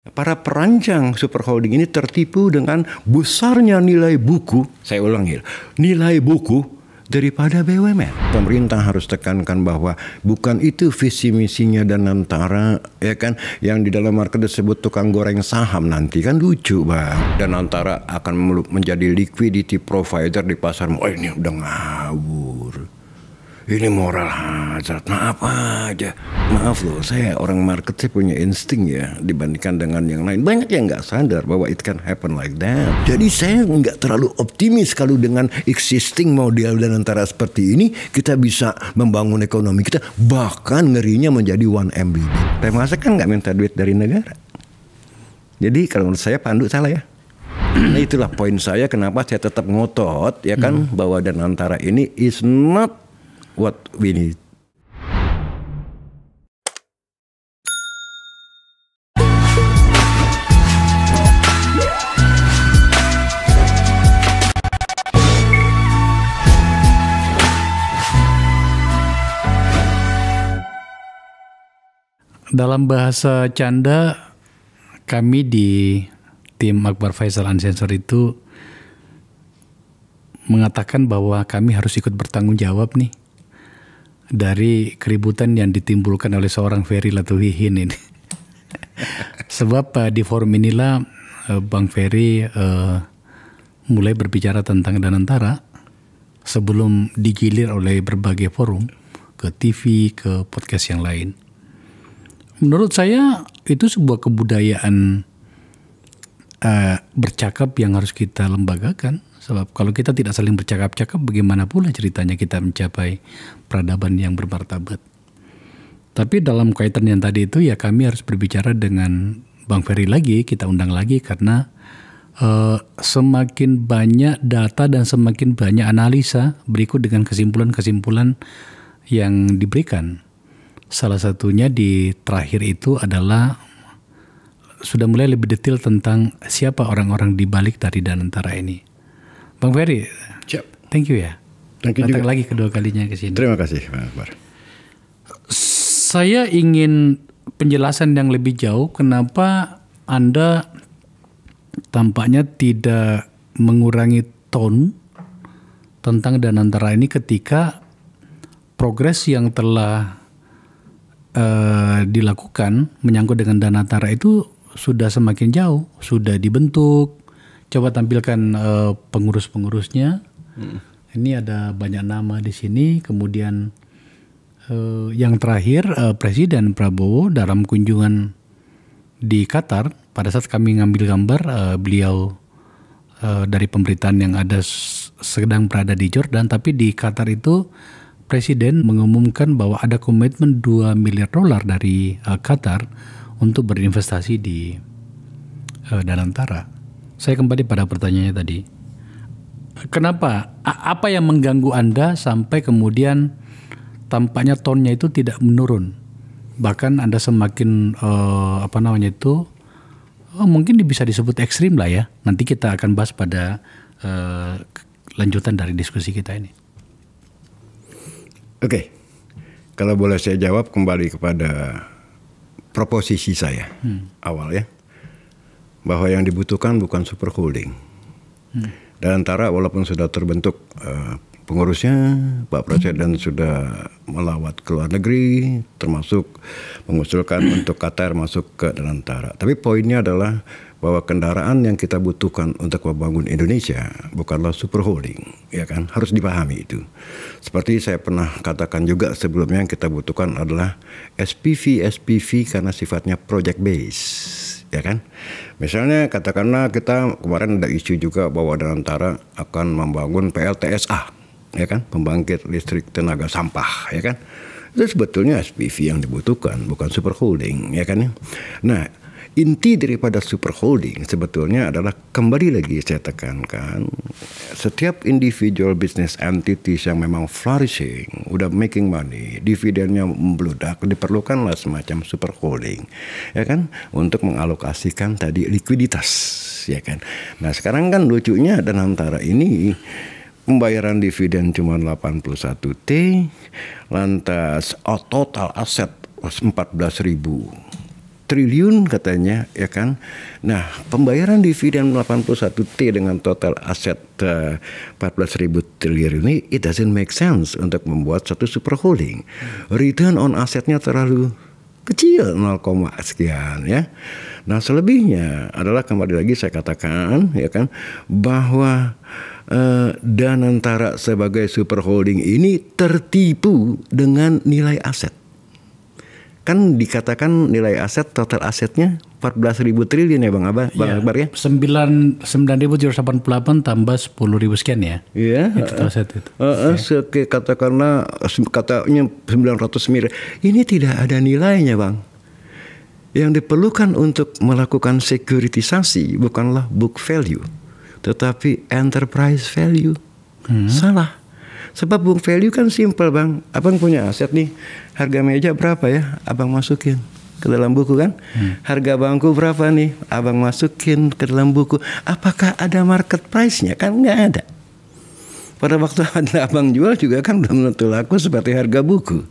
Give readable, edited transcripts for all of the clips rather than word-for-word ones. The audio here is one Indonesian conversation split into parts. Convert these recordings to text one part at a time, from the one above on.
Para perancang super holding ini tertipu dengan besarnya nilai buku, saya ulangi, nilai buku daripada BUMN. Pemerintah harus tekankan bahwa bukan itu visi misinya Danantara, ya kan, yang di dalam market disebut tukang goreng saham nanti kan lucu Bang. Danantara akan menjadi liquidity provider di pasar. Oh ini udah ngawur. Ini moral hazard, maaf aja. Maaf loh, saya orang market, saya punya insting ya dibandingkan dengan yang lain. Banyak yang nggak sadar bahwa it can happen like that. Jadi saya nggak terlalu optimis kalau dengan existing model dan antara seperti ini kita bisa membangun ekonomi kita, bahkan ngerinya menjadi 1 MBB. Temasek kan nggak minta duit dari negara. Jadi kalau menurut saya Pandu salah ya. Nah itulah poin saya kenapa saya tetap ngotot ya kan bahwa Danantara ini is not what we need. Dalam bahasa canda, kami di tim Akbar Faisal Unsensor itu mengatakan bahwa kami harus ikut bertanggung jawab nih dari keributan yang ditimbulkan oleh seorang Ferry Latuhihin ini. Sebab di forum inilah Bang Ferry mulai berbicara tentang Danantara sebelum digilir oleh berbagai forum, ke TV, ke podcast yang lain. Menurut saya itu sebuah kebudayaan bercakap yang harus kita lembagakan. Sebab kalau kita tidak saling bercakap-cakap, bagaimana pula ceritanya kita mencapai peradaban yang bermartabat. Tapi dalam kaitan yang tadi itu ya kami harus berbicara dengan Bang Ferry lagi, kita undang lagi karena semakin banyak data dan semakin banyak analisa berikut dengan kesimpulan-kesimpulan yang diberikan. Salah satunya di terakhir itu adalah sudah mulai lebih detail tentang siapa orang-orang di balik dari Danantara ini. Bang Ferry, thank you ya. Thank you datang juga. Lagi kedua kalinya ke sini. Terima kasih Bang Akbar. Saya ingin penjelasan yang lebih jauh kenapa Anda tampaknya tidak mengurangi tone tentang Danantara ini ketika progres yang telah dilakukan menyangkut dengan Danantara itu sudah semakin jauh, sudah dibentuk. Coba tampilkan pengurus-pengurusnya. Ini ada banyak nama di sini. Kemudian yang terakhir Presiden Prabowo dalam kunjungan di Qatar, pada saat kami ngambil gambar beliau dari pemberitaan yang ada sedang berada di Jordan, tapi di Qatar itu Presiden mengumumkan bahwa ada komitmen $2 miliar dari Qatar untuk berinvestasi di Danantara. Saya kembali pada pertanyaannya tadi. Kenapa? Apa yang mengganggu Anda sampai kemudian tampaknya tonnya itu tidak menurun? Bahkan Anda semakin mungkin bisa disebut ekstrim lah ya. Nanti kita akan bahas pada lanjutan dari diskusi kita ini. Oke, kalau boleh saya jawab kembali kepada proposisi saya awal ya, bahwa yang dibutuhkan bukan super holding. Danantara walaupun sudah terbentuk pengurusnya, Pak Presiden sudah melawat ke luar negeri, termasuk mengusulkan untuk Qatar masuk ke Danantara. Tapi poinnya adalah bahwa kendaraan yang kita butuhkan untuk membangun Indonesia bukanlah super holding, ya kan? Harus dipahami itu. Seperti saya pernah katakan juga sebelumnya, yang kita butuhkan adalah SPV karena sifatnya project base, ya kan? Misalnya katakanlah kita kemarin ada isu juga bahwa Danantara akan membangun PLTSA, ya kan? Pembangkit listrik tenaga sampah, ya kan? Itu sebetulnya SPV yang dibutuhkan, bukan super holding, ya kan? Nah, inti daripada super holding sebetulnya adalah kembali lagi saya tekankan, setiap individual business entities yang memang flourishing, udah making money, dividennya membludak, diperlukanlah semacam super holding, ya kan, untuk mengalokasikan tadi likuiditas, ya kan. Nah sekarang kan lucunya Danantara ini pembayaran dividen cuma 81T, lantas total aset 14.000 triliun katanya, ya kan. Nah, pembayaran dividen 81T dengan total aset 14.000 triliun ini, it doesn't make sense untuk membuat satu super holding. Return on asetnya terlalu kecil, 0, sekian ya. Nah, selebihnya adalah kembali lagi saya katakan, ya kan, bahwa Danantara sebagai super holding ini tertipu dengan nilai aset. Kan dikatakan nilai aset, total asetnya 14.000 triliun ya Bang Akbar ya? 9.788 tambah 10.000 sekian ya. Iya. Itu aset itu. Katakanlah katanya 900 miliar. Ini tidak ada nilainya Bang. Yang diperlukan untuk melakukan sekuritisasi bukanlah book value, tetapi enterprise value. Salah. Sebab book value kan simple Bang. Abang punya aset nih, harga meja berapa ya? Abang masukin ke dalam buku kan. Harga bangku berapa nih? Abang masukin ke dalam buku. Apakah ada market price-nya? Kan nggak ada. Pada waktu abang jual juga kan belum tentu laku seperti harga buku.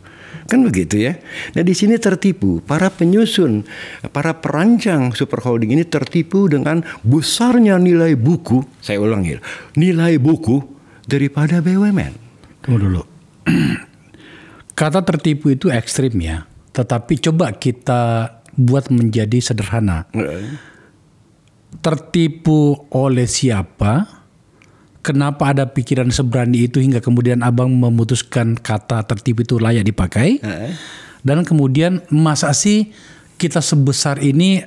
Kan begitu ya. Nah di sini tertipu para penyusun, para perancang super holding ini tertipu dengan besarnya nilai buku. Saya ulangi, nilai buku daripada BUMN. Tunggu dulu. Kata tertipu itu ekstrim ya. Tetapi coba kita buat menjadi sederhana. Tertipu oleh siapa? Kenapa ada pikiran seberani itu hingga kemudian abang memutuskan kata tertipu itu layak dipakai? Dan kemudian masa sih kita sebesar ini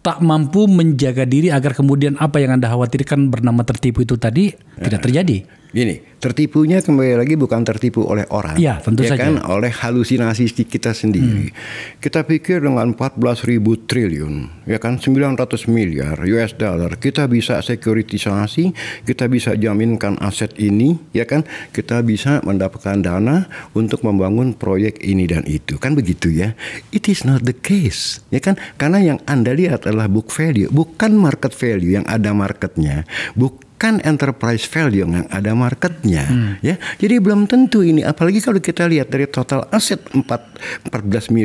tak mampu menjaga diri agar kemudian apa yang Anda khawatirkan bernama tertipu itu tadi tidak terjadi? Gini, tertipunya kembali lagi bukan tertipu oleh orang, ya tentu saja, kan, oleh halusinasi kita sendiri. Kita pikir dengan 14.000 triliun, ya kan, 900 miliar US dollar, kita bisa sekuritisasi, kita bisa jaminkan aset ini, ya kan, kita bisa mendapatkan dana untuk membangun proyek ini dan itu, kan begitu ya. It is not the case, ya kan, karena yang Anda lihat adalah book value, bukan market value yang ada marketnya, bukan enterprise value yang ada marketnya, ya. Jadi belum tentu ini, apalagi kalau kita lihat dari total aset 14.000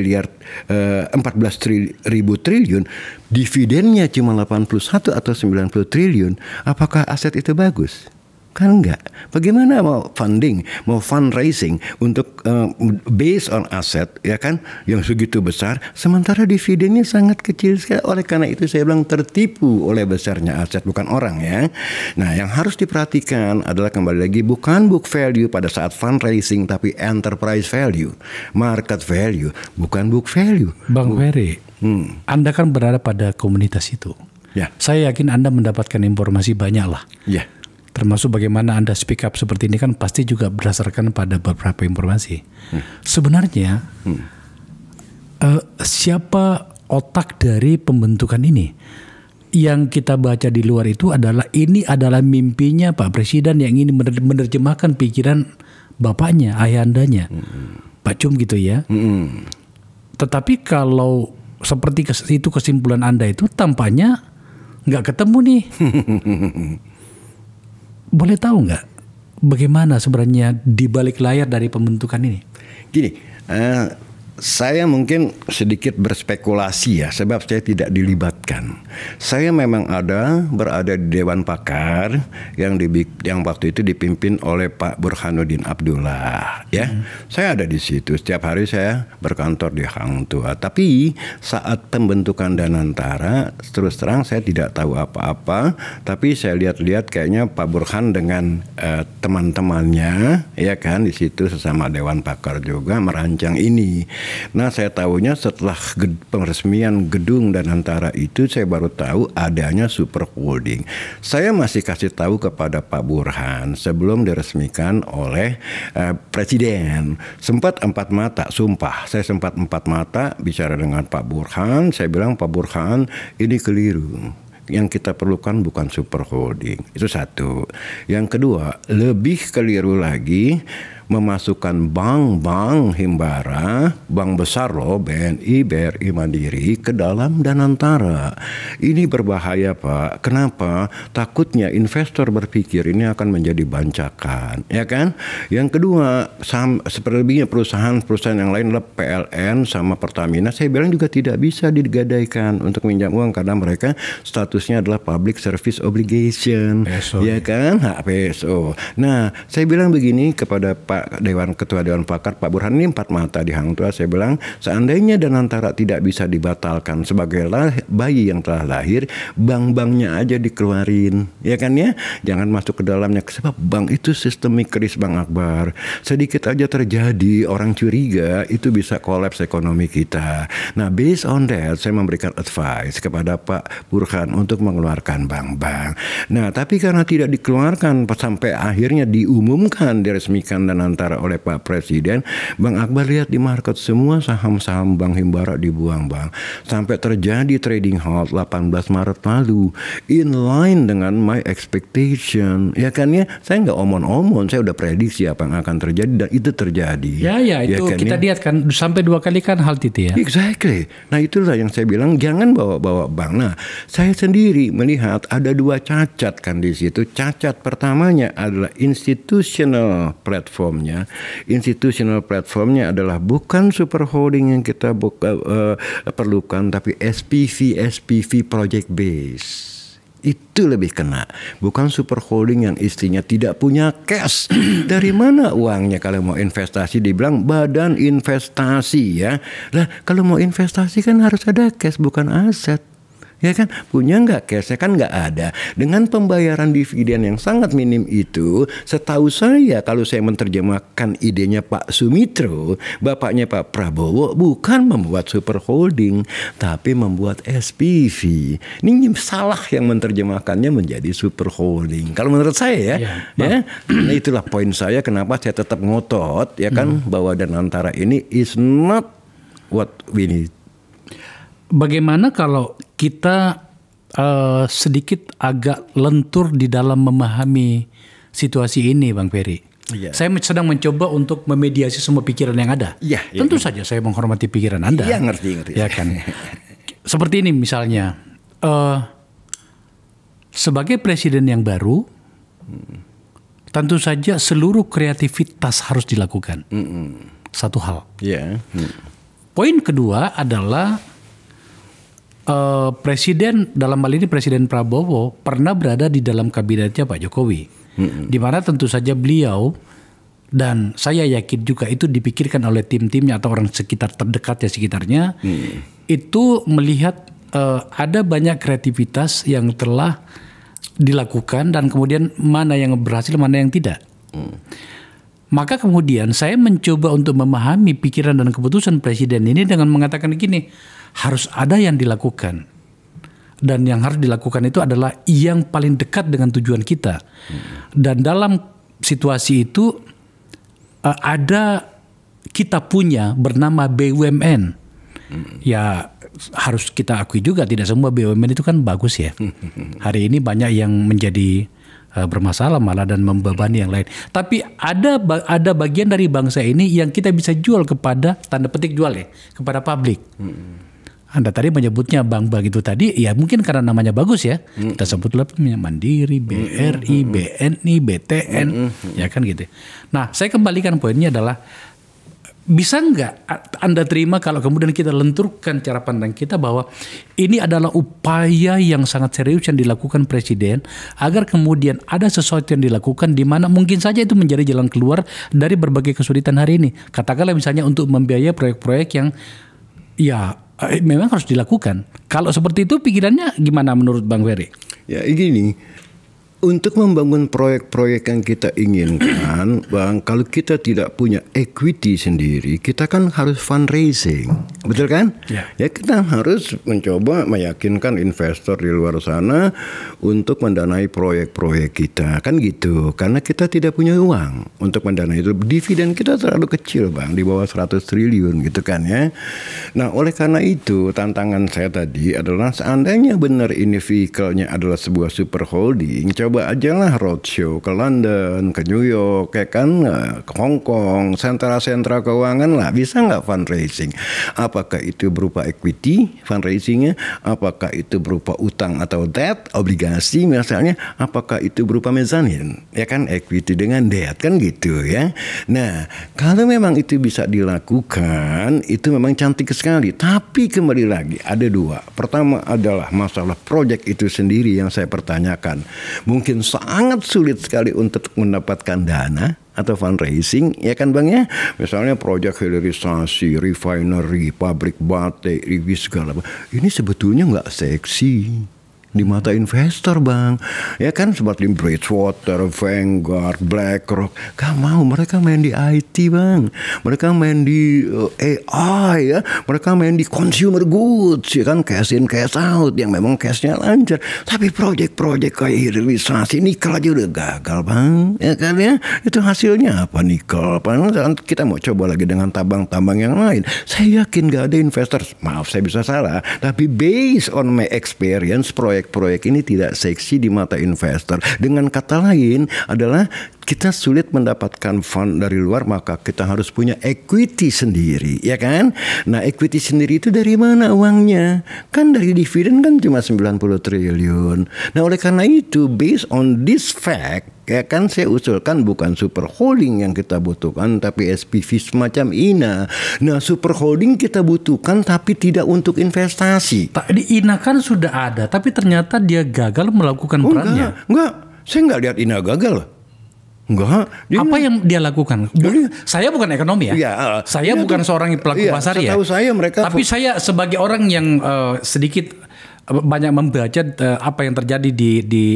triliun, dividennya cuma 81 atau 90 triliun, apakah aset itu bagus? Kan enggak. Bagaimana mau funding, mau fundraising untuk based on aset, ya kan, yang segitu besar, sementara dividennya sangat kecil sekali. Oleh karena itu saya bilang tertipu oleh besarnya aset, bukan orang ya. Nah, yang harus diperhatikan adalah kembali lagi bukan book value pada saat fundraising, tapi enterprise value, market value, bukan book value. Bang Ferry, Anda kan berada pada komunitas itu. Ya. Saya yakin Anda mendapatkan informasi banyak lah. Ya. Termasuk bagaimana Anda speak up seperti ini kan pasti juga berdasarkan pada beberapa informasi. Sebenarnya siapa otak dari pembentukan ini? Yang kita baca di luar itu adalah ini adalah mimpinya Pak Presiden yang ingin menerjemahkan pikiran bapaknya, ayandanya, Pak Cum gitu ya. Tetapi kalau seperti itu kesimpulan Anda itu tampaknya nggak ketemu nih. Boleh tahu nggak bagaimana sebenarnya di balik layar dari pembentukan ini? Gini, saya mungkin sedikit berspekulasi ya, sebab saya tidak dilibatkan. Saya memang berada di Dewan Pakar yang waktu itu dipimpin oleh Pak Burhanuddin Abdullah. Ya, saya ada di situ. Setiap hari saya berkantor di Hang Tuah. Tapi saat pembentukan Danantara, terus terang saya tidak tahu apa-apa. Tapi saya lihat-lihat kayaknya Pak Burhan dengan teman-temannya, ya kan, di situ sesama Dewan Pakar juga merancang ini. Nah, saya tahunya setelah peresmian gedung Danantara itu saya baru tahu adanya super holding. Saya masih kasih tahu kepada Pak Burhan sebelum diresmikan oleh Presiden. Sempat 4 mata, sumpah. Saya sempat 4 mata bicara dengan Pak Burhan. Saya bilang, Pak Burhan, ini keliru. Yang kita perlukan bukan super holding. Itu satu. Yang kedua, lebih keliru lagi, memasukkan bank-bank himbara, bank besar loh, BNI, BRI Mandiri ke dalam Danantara. Ini berbahaya Pak. Kenapa? Takutnya investor berpikir ini akan menjadi bancakan, ya kan? Yang kedua, seperti perusahaan yang lain adalah PLN sama Pertamina. Saya bilang juga tidak bisa digadaikan untuk minjam uang karena mereka statusnya adalah public service obligation, PSO, ya kan? PSO. Nah, saya bilang begini kepada Pak Ketua Dewan Pakar Pak Burhan, ini 4 mata di Hang Tuah. Saya bilang seandainya Danantara tidak bisa dibatalkan sebagai bayi yang telah lahir, bank-banknya aja dikeluarin, ya kan ya? Jangan masuk ke dalamnya sebab bank itu sistemik risk Bang Akbar. Sedikit aja terjadi orang curiga itu bisa kolaps ekonomi kita. Nah, based on that saya memberikan advice kepada Pak Burhan untuk mengeluarkan bank-bank. Nah, tapi karena tidak dikeluarkan sampai akhirnya diumumkan, diresmikan Danantara oleh Pak Presiden, Bang Akbar lihat di market semua saham-saham bank himbara dibuang Bang. Sampai terjadi trading halt 18 Maret lalu. In line dengan my expectation. Ya kan ya, saya nggak omon-omon, saya udah prediksi apa yang akan terjadi dan itu terjadi. Ya itu kan, kita lihat kan sampai 2 kali kan halt itu ya. Exactly. Nah itulah yang saya bilang jangan bawa-bawa bank. Nah saya sendiri melihat ada 2 cacat kan di situ. Cacat pertamanya adalah institutional platformnya. Institutional platformnya adalah bukan super holding yang kita perlukan, tapi SPV project base. Itu lebih kena. Bukan super holding yang istrinya tidak punya cash. Dari mana uangnya kalau mau investasi? Dibilang badan investasi ya. Lah kalau mau investasi kan harus ada cash bukan aset. Ya kan, punya nggak cash-nya kan nggak ada. Dengan pembayaran dividen yang sangat minim itu, setahu saya kalau saya menerjemahkan idenya Pak Sumitro, bapaknya Pak Prabowo, bukan membuat super holding, tapi membuat SPV. Ini salah yang menerjemahkannya menjadi super holding. Kalau menurut saya ya. Nah, itulah poin saya kenapa saya tetap ngotot ya kan bahwa Danantara ini is not what we need. Bagaimana kalau kita sedikit agak lentur di dalam memahami situasi ini, Bang Ferry? Ya. Saya sedang mencoba untuk memediasi semua pikiran yang ada. Ya, tentu saja saya menghormati pikiran Anda. Iya, ngerti. Ya kan. Seperti ini misalnya, sebagai presiden yang baru, tentu saja seluruh kreativitas harus dilakukan. Satu hal. Yeah. Poin kedua adalah Presiden dalam hal ini Presiden Prabowo pernah berada di dalam kabinetnya Pak Jokowi, di mana tentu saja beliau dan saya yakin juga itu dipikirkan oleh tim-timnya atau orang sekitar terdekatnya sekitarnya, itu melihat ada banyak kreativitas yang telah dilakukan dan kemudian mana yang berhasil mana yang tidak. Maka kemudian saya mencoba untuk memahami pikiran dan keputusan Presiden ini dengan mengatakan gini, harus ada yang dilakukan. Dan yang harus dilakukan itu adalah yang paling dekat dengan tujuan kita. Dan dalam situasi itu ada kita punya bernama BUMN. Ya harus kita akui juga tidak semua BUMN itu kan bagus ya. Hari ini banyak yang menjadi bermasalah malah dan membebani yang lain. Tapi ada bagian dari bangsa ini yang kita bisa jual kepada, tanda petik jual ya, kepada publik. Anda tadi menyebutnya bank-bank itu tadi, ya mungkin karena namanya bagus ya. Kita sebutlah Mandiri, BRI, BNI, BTN, ya kan gitu. Nah, saya kembalikan poinnya adalah, bisa nggak Anda terima kalau kemudian kita lenturkan cara pandang kita bahwa ini adalah upaya yang sangat serius yang dilakukan Presiden agar kemudian ada sesuatu yang dilakukan di mana mungkin saja itu menjadi jalan keluar dari berbagai kesulitan hari ini. Katakanlah misalnya untuk membiayai proyek-proyek yang ya memang harus dilakukan. Kalau seperti itu pikirannya gimana menurut Bang Ferry? Ya gini, untuk membangun proyek-proyek yang kita inginkan, Bang, kalau kita tidak punya equity sendiri, kita kan harus fundraising, betul kan? Ya kita harus mencoba meyakinkan investor di luar sana untuk mendanai proyek-proyek kita, kan gitu. Karena kita tidak punya uang untuk mendanai itu. Dividen kita terlalu kecil, Bang, di bawah 100 triliun gitu kan ya. Nah, oleh karena itu tantangan saya tadi adalah seandainya benar ini vehicle-nya adalah sebuah super holding, coba coba aja lah roadshow ke London, ke New York, ya kan, ke Hong Kong, sentra-sentra keuangan lah, bisa nggak fundraising? Apakah itu berupa equity fundraisingnya? Apakah itu berupa utang atau debt, obligasi misalnya? Apakah itu berupa mezanin? Ya kan, equity dengan debt kan gitu ya. Nah, kalau memang itu bisa dilakukan, itu memang cantik sekali. Tapi kembali lagi ada dua. Pertama adalah masalah proyek itu sendiri yang saya pertanyakan. Mungkin sangat sulit sekali untuk mendapatkan dana atau fundraising, ya kan Bang ya. Misalnya proyek hilirisasi, refinery, pabrik batik, segala. Ini sebetulnya nggak seksi di mata investor Bang, ya kan, seperti Bridgewater, Vanguard, BlackRock, gak mau. Mereka main di IT Bang, mereka main di AI ya, mereka main di consumer goods, ya kan, cash in cash out yang memang cashnya lancar. Tapi proyek-proyek kayak hilirisasi nikel aja udah gagal Bang, ya kan ya. Itu hasilnya apa nikel? Kita mau coba lagi dengan tambang-tambang yang lain. Saya yakin gak ada investor, maaf saya bisa salah, tapi based on my experience, proyek ini tidak seksi di mata investor. Dengan kata lain adalah kita sulit mendapatkan fund dari luar, maka kita harus punya equity sendiri, ya kan? Nah, equity sendiri itu dari mana uangnya? Kan dari dividen kan cuma 90 triliun. Nah, oleh karena itu, based on this fact, ya kan, saya usulkan bukan super holding yang kita butuhkan, tapi SPV semacam INA. Nah, super holding kita butuhkan tapi tidak untuk investasi. Di INA kan sudah ada, tapi ternyata dia gagal melakukan perannya. Enggak. Saya nggak lihat INA gagal. Enggak. Apa yang dia lakukan? Saya bukan ekonomi ya. Saya bukan seorang pelaku pasar ya. Setahu saya mereka. Tapi saya sebagai orang yang sedikit banyak membaca apa yang terjadi di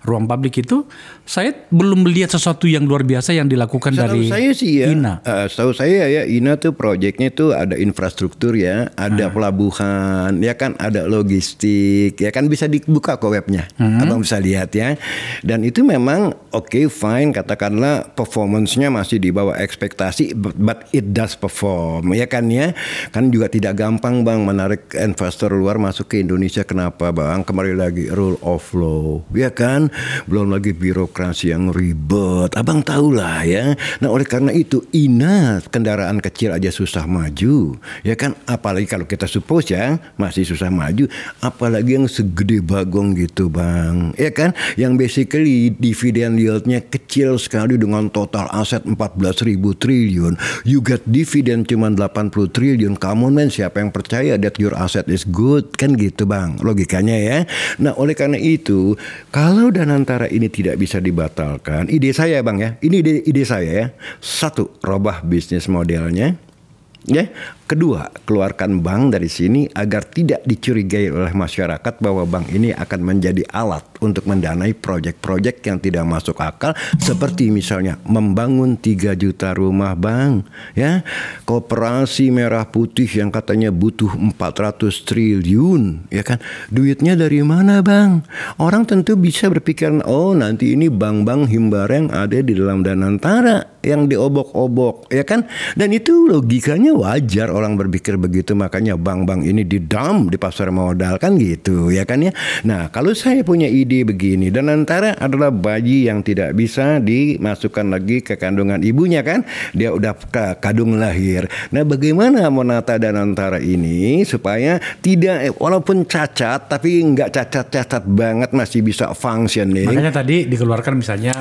ruang publik itu, saya belum melihat sesuatu yang luar biasa yang dilakukan dari saya sih ya, INA. Setahu saya ya, INA tuh proyeknya tuh ada infrastruktur ya, ada pelabuhan, ya kan, ada logistik, ya kan, bisa dibuka ke webnya, abang bisa lihat ya. Dan itu memang oke, fine, katakanlah performance-nya masih di bawah ekspektasi, but it does perform, ya kan ya. Kan juga tidak gampang Bang menarik investor luar masuk ke Indonesia. Kenapa Bang? Kembali lagi rule of law, ya kan, belum lagi birokrasi yang ribet, abang tahulah ya. Nah, oleh karena itu INA kendaraan kecil aja susah maju, ya kan, apalagi kalau kita suppose ya masih susah maju, apalagi yang segede Bagong gitu Bang, ya kan, yang basically dividen yieldnya kecil sekali dengan total aset 14.000 triliun, you get dividen cuma 80 triliun, come on man, siapa yang percaya that your asset is good, kan gitu Bang, logikanya ya. Nah, oleh karena itu, kalau Danantara ini tidak bisa dibatalkan, ide saya Bang ya, ini ide saya ya. Satu, robah bisnis modelnya, ya. Kedua, keluarkan bank dari sini agar tidak dicurigai oleh masyarakat bahwa bank ini akan menjadi alat untuk mendanai proyek-proyek yang tidak masuk akal, seperti misalnya membangun 3 juta rumah Bang, ya. Koperasi Merah Putih yang katanya butuh 400 triliun, ya kan. Duitnya dari mana Bang? Orang tentu bisa berpikir, oh nanti ini bank-bank himbara yang ada di dalam Danantara yang diobok-obok, ya kan. Dan itu logikanya wajar orang berpikir begitu, makanya bank-bank ini didam di pasar modal kan gitu, ya kan ya. Nah, kalau saya punya ide begini, Danantara adalah bayi yang tidak bisa dimasukkan lagi ke kandungan ibunya kan, dia udah ke kadung lahir. Nah, bagaimana menata Danantara ini supaya tidak, walaupun cacat tapi nggak cacat-cacat banget, masih bisa functioning. Makanya tadi dikeluarkan misalnya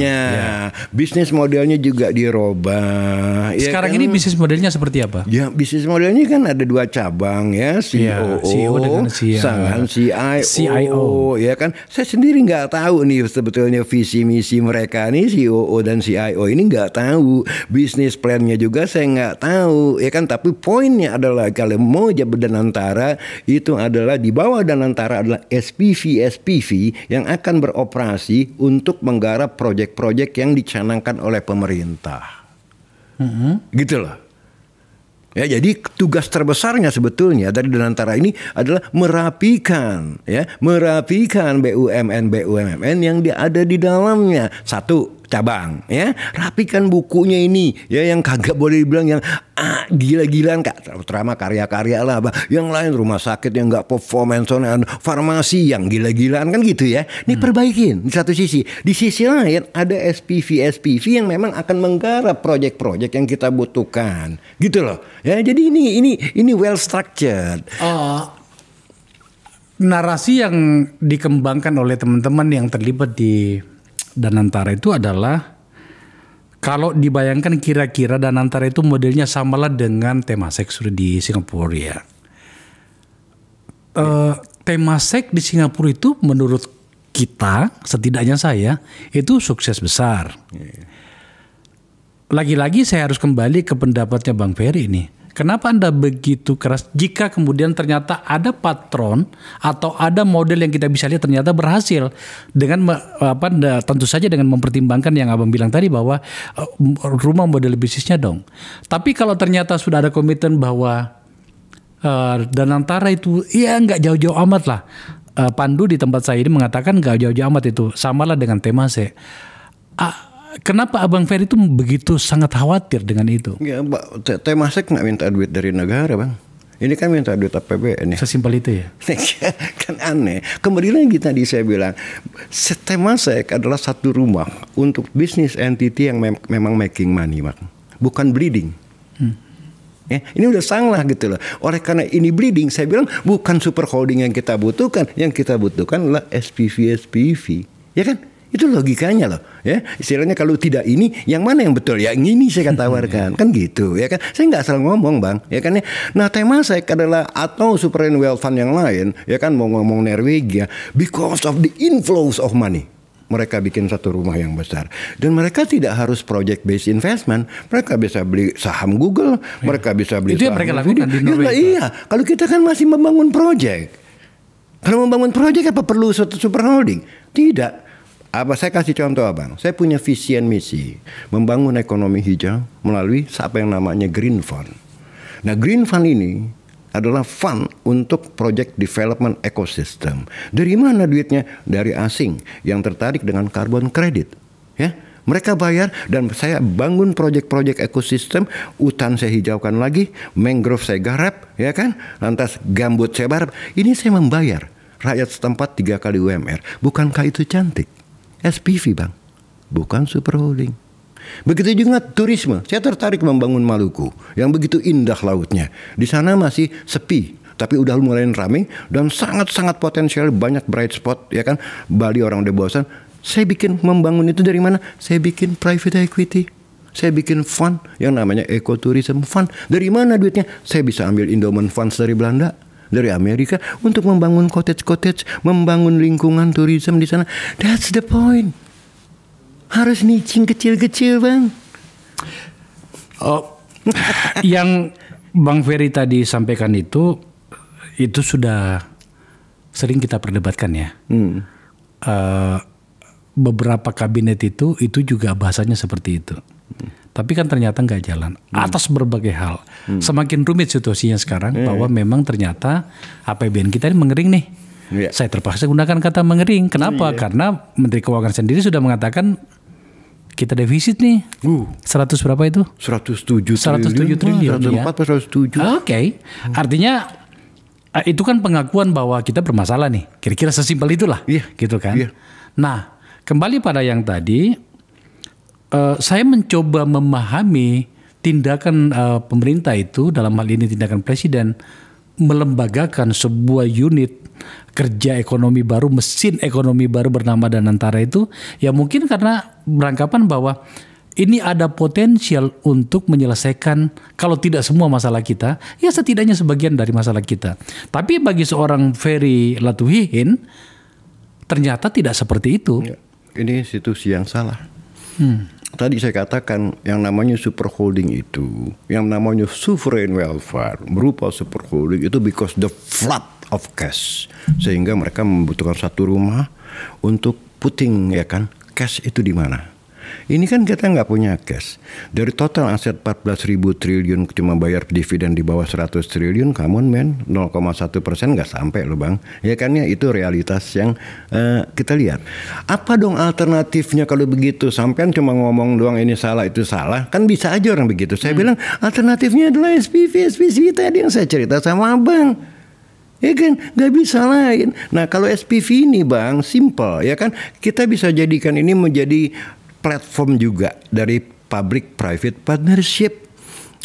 ya. Bisnis modelnya juga dirubah. Sekarang ya kan? ini bisnis modelnya seperti apa? Ya, bisnis modelnya kan ada 2 cabang ya, CEO dengan CIO, ya kan. Saya sendiri nggak tahu nih sebetulnya visi misi mereka nih, COO dan CIO ini nggak tahu, bisnis plannya juga saya nggak tahu, ya kan. Tapi poinnya adalah kalau mau jabat Danantara itu adalah di bawah Danantara adalah SPV yang akan beroperasi untuk menggarap proyek-proyek yang dicanangkan oleh pemerintah, gitu loh. Ya, jadi tugas terbesarnya sebetulnya dari Danantara ini adalah merapikan BUMN yang ada di dalamnya. Satu, cabang, ya. Rapikan bukunya ini, ya, yang kagak boleh dibilang yang gila-gilaan, terutama karya-karya lah, yang lain rumah sakit yang nggak performance, farmasi yang gila-gilaan kan gitu ya. Ini perbaikin di satu sisi. Di sisi lain ada SPV yang memang akan menggarap proyek-proyek yang kita butuhkan, gitu loh. Ya, jadi ini well structured. Narasi yang dikembangkan oleh teman-teman yang terlibat di Danantara itu adalah kalau dibayangkan kira-kira Danantara itu modelnya samalah dengan Temasek di Singapura ya. Temasek di Singapura itu menurut kita, setidaknya saya, itu sukses besar. Lagi-lagi saya harus kembali ke pendapatnya Bang Ferry ini. Kenapa Anda begitu keras jika kemudian ternyata ada patron atau ada model yang kita bisa lihat ternyata berhasil dengan tentu saja dengan mempertimbangkan yang Abang bilang tadi bahwa rumah model bisnisnya dong. Tapi kalau ternyata sudah ada komitmen bahwa Danantara itu ya nggak jauh-jauh amat lah. Pandu di tempat saya ini mengatakan nggak jauh-jauh amat itu, samalah dengan Temasek. Kenapa Abang Ferry itu begitu sangat khawatir dengan itu? Ya, Temasek nggak minta duit dari negara, Bang. Ini kan minta duit APBN ya. Sesimpel itu ya? Kan aneh. Kembali lagi tadi saya bilang, Temasek adalah satu rumah untuk bisnis entity yang memang making money, Bang. Bukan bleeding. Ya, ini udah salah gitu loh. Oleh karena ini bleeding, saya bilang bukan super holding yang kita butuhkan. Yang kita butuhkan adalah SPV. Ya kan? Itu logikanya loh, ya. Istilahnya kalau tidak ini, yang mana yang betul? Ya ini saya akan tawarkan, kan gitu, ya kan. Saya nggak salah ngomong, Bang, ya kan. Nah, Temasek adalah atau sovereign wealth fund yang lain, ya kan, mau ngomong Norwegia, because of the inflows of money. Mereka bikin satu rumah yang besar. Dan mereka tidak harus project based investment. Mereka bisa beli saham Google, mereka bisa beli itu saham yang mereka lakukan di Norwegia. Iya, kalau kita kan masih membangun project. Kalau membangun project apa perlu suatu super holding? Tidak. Saya kasih contoh, Abang. Saya punya visi and misi membangun ekonomi hijau melalui apa yang namanya Green Fund. Nah, Green Fund ini adalah fund untuk project development ecosystem. Dari mana duitnya? Dari asing yang tertarik dengan carbon credit. Ya, mereka bayar dan saya bangun project-project ekosistem, hutan saya hijaukan lagi, mangrove saya garap, ya kan? Lantas gambut saya garap. Ini saya membayar rakyat setempat 3 kali UMR. Bukankah itu cantik? SPV, Bang, bukan super holding. Begitu juga turisme. Saya tertarik membangun Maluku yang begitu indah lautnya. Di sana masih sepi, tapi udah mulai ramai dan sangat-sangat potensial, banyak bright spot, ya kan. Bali orang udah bosan. Saya bikin membangun itu dari mana? Saya bikin private equity. Saya bikin fund yang namanya Ecotourism Fund. Dari mana duitnya? Saya bisa ambil endowment funds dari Belanda, dari Amerika untuk membangun cottage, membangun lingkungan tourism di sana. That's the point. Harus nicing kecil-kecil, Bang. Yang Bang Ferry tadi sampaikan itu sudah sering kita perdebatkan ya. Beberapa kabinet itu juga bahasanya seperti itu. Tapi kan ternyata nggak jalan atas berbagai hal. Semakin rumit situasinya sekarang bahwa memang ternyata APBN kita ini mengering nih. Saya terpaksa gunakan kata mengering. Kenapa? Karena Menteri Keuangan sendiri sudah mengatakan kita defisit nih. 100 berapa itu? 107 triliun. 104 107. Oke. Artinya itu kan pengakuan bahwa kita bermasalah nih. Kira-kira sesimpel itulah. Gitu kan. Nah, kembali pada yang tadi, saya mencoba memahami tindakan pemerintah itu, dalam hal ini tindakan presiden, melembagakan sebuah unit kerja ekonomi baru, mesin ekonomi baru bernama Danantara itu, ya mungkin karena beranggapan bahwa ini ada potensial untuk menyelesaikan, kalau tidak semua masalah kita, ya setidaknya sebagian dari masalah kita. Tapi bagi seorang Ferry Latuhihin, ternyata tidak seperti itu. Ini institusi yang salah. Tadi saya katakan yang namanya super holding itu, yang namanya sovereign wealth fund berupa super holding itu because the flood of cash, sehingga mereka membutuhkan satu rumah untuk putting, ya kan, cash itu di mana. Ini kan kita nggak punya cash. Dari total aset 14.000 triliun cuma bayar dividen di bawah 100 triliun, come on man, 0,1% nggak sampai loh bang. Ya kan ya, itu realitas yang kita lihat. Apa dong alternatifnya kalau begitu? Sampean cuma ngomong doang ini salah itu salah, kan bisa aja orang begitu. Saya bilang alternatifnya adalah SPV tadi yang saya cerita sama abang. Ya kan, nggak bisa lain. Nah kalau SPV ini bang, simple ya kan, kita bisa jadikan ini menjadi platform juga dari public private partnership.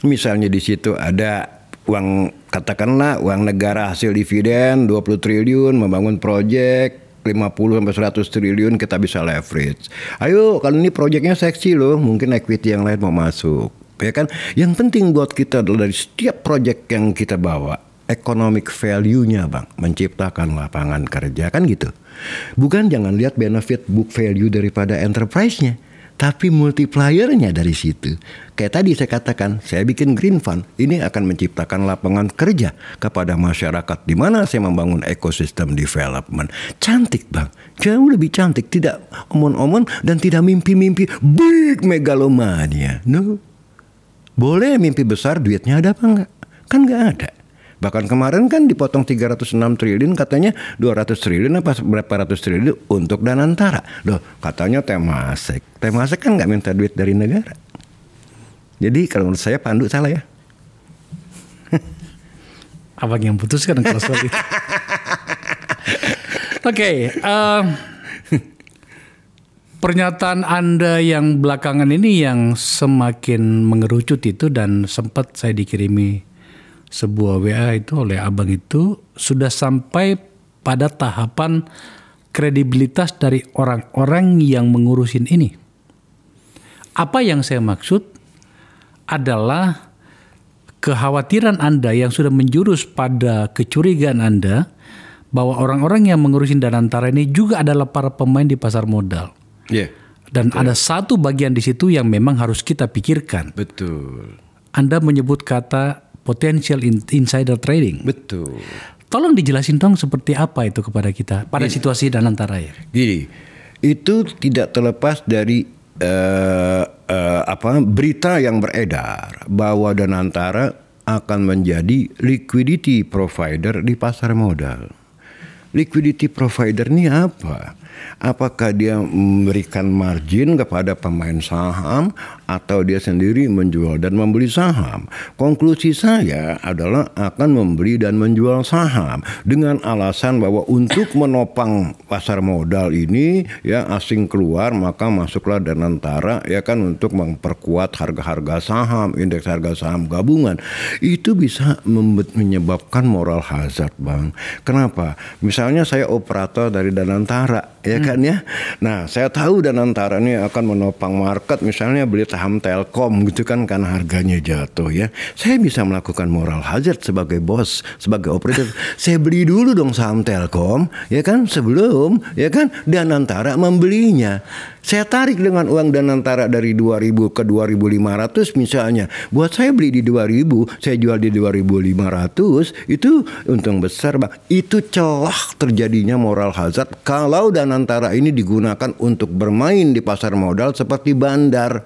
Misalnya di situ ada uang, katakanlah uang negara hasil dividen 20 triliun membangun proyek 50-100 triliun, kita bisa leverage. Ayo kalau ini proyeknya seksi loh, mungkin equity yang lain mau masuk. Ya kan, yang penting buat kita adalah dari setiap proyek yang kita bawa, economic value-nya bang, menciptakan lapangan kerja kan gitu. Bukan jangan lihat benefit book value daripada enterprise-nya, tapi multiplier-nya dari situ. Kayak tadi saya katakan, saya bikin green fund, ini akan menciptakan lapangan kerja kepada masyarakat di mana saya membangun ekosistem development. Cantik bang, jauh lebih cantik, tidak omon-omon dan tidak mimpi-mimpi big megalomania. No, boleh mimpi besar, duitnya ada apa enggak? Kan enggak ada. Bahkan kemarin kan dipotong 306 triliun, katanya 200 triliun apa berapa ratus triliun untuk Danantara. Loh, katanya Temasek. Temasek kan nggak minta duit dari negara. Jadi kalau menurut saya Pandu salah ya. Abang yang putuskan kalau soal itu. Oke, pernyataan Anda yang belakangan ini yang semakin mengerucut itu, dan sempat saya dikirimi sebuah WA itu oleh abang, itu sudah sampai pada tahapan kredibilitas dari orang-orang yang mengurusin ini. Apa yang saya maksud adalah kekhawatiran Anda yang sudah menjurus pada kecurigaan Anda bahwa orang-orang yang mengurusin Danantara ini juga adalah para pemain di pasar modal. Yeah, dan betul. Ada satu bagian di situ yang memang harus kita pikirkan. Betul. Anda menyebut kata potential insider trading. Betul. Tolong dijelasin dong seperti apa itu kepada kita pada situasi Danantara ya. Gini, itu tidak terlepas dari berita yang beredar bahwa Danantara akan menjadi liquidity provider di pasar modal. Liquidity provider ini apa? Apakah dia memberikan margin kepada pemain saham atau dia sendiri menjual dan membeli saham? Konklusi saya adalah akan membeli dan menjual saham dengan alasan bahwa untuk menopang pasar modal ini ya asing keluar, maka masuklah Danantara ya kan untuk memperkuat harga-harga saham, indeks harga saham gabungan. Itu bisa menyebabkan moral hazard bang. Kenapa? Misalnya saya operator dari Danantara ya kan ya. Nah saya tahu Danantara ini akan menopang market, misalnya beli saham Telkom gitu kan karena harganya jatuh ya. Saya bisa melakukan moral hazard sebagai bos, sebagai operator. Saya beli dulu dong saham Telkom ya kan sebelum ya kan Danantara membelinya. Saya tarik dengan uang Danantara dari 2.000 ke 2.500 misalnya. Buat saya beli di 2.000, saya jual di 2.500, itu untung besar bang. Itu celah terjadinya moral hazard kalau Danantara ini digunakan untuk bermain di pasar modal seperti bandar.